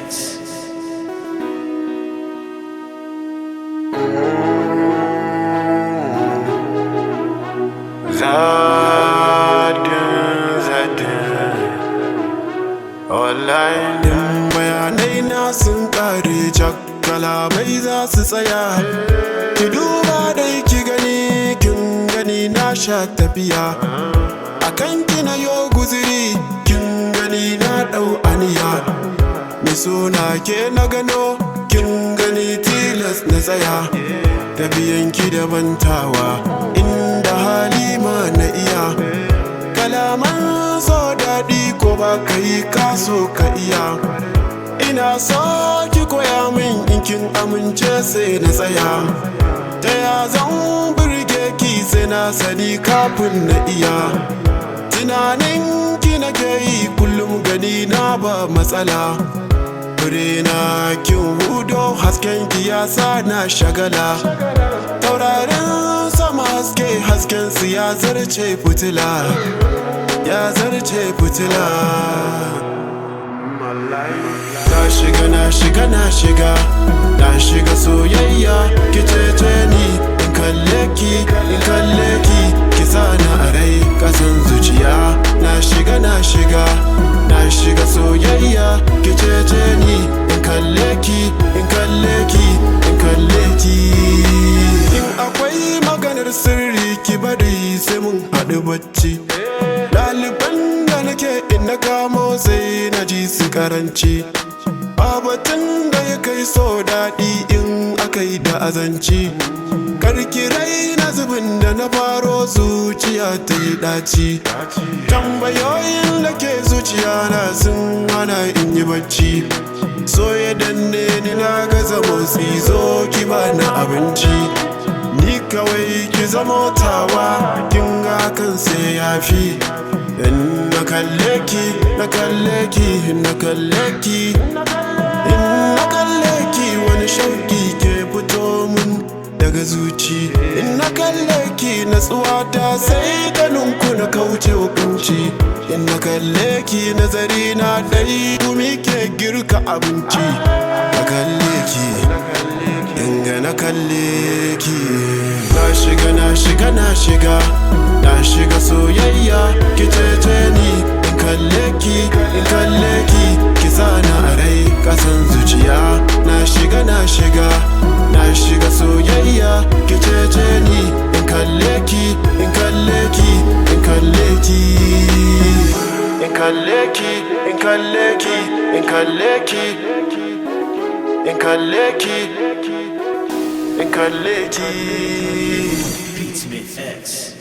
X. Online bayanai na sun kare jak, kalamai za su tsaya. Ki duba dai ki gani, kin gani na sha tafiya. Akan ki na yo guziri, kin gani na dau aniya. Me sona ke na gano, kin gani tilas na tsaya. Tafiyanki da bantawa, inda halima na iya. Kalaman so daɗi ko ba ka yi kaso ka iya. Ina so ki koya min in kin amince sai na tsaya. Ta ya zan burge ki sai na sani kafin na iya. Tunanin ki nake yi kullum gani na ba matsala. Fure na kin hudo hasken ki ya sa na shagala. Taurarin sama hasken su ya zarce fitila, ya zarce fitila. Na shiga soyayya, ki cece ni in kalle ki, ki sani a rai kasan zuciya. Na shiga soyayya, ki cece ni in kalle ki, in akwai maganar sirri ki bari sai mun haɗu bacci. Ɗaliban da nake in na kamo sai na ji su karanci. Batun da ya kai so daɗi in aka yi da azanci. Karkirai na zubin da na faro zuciya ta yi ɗaci. Tambayoyin da ke zuciya na sun hana in yi bacci. So ya danne ni na gaza motsi, zo ki bani abinci. Ni kawai ki zamo tawa, kin ga kan sai yafi. In na kalle ki, na kalle ki, na kalle ki. In na kalle ki wani shauki ke fito mun daga zuci. In na kalle ki natsuwa ta sai ta nunku na kauce hukunci. In na kalle ki nazari na dai gumi ke girka abinci. Na kalle ki, inga na kalle ki. Na shiga soyayya, ki cece ni in kalle ki, ki sani a rai kasan zuciya. Na shiga soyayya, ki cece ni in kalle ki, in kalle ki. Beatsmith X.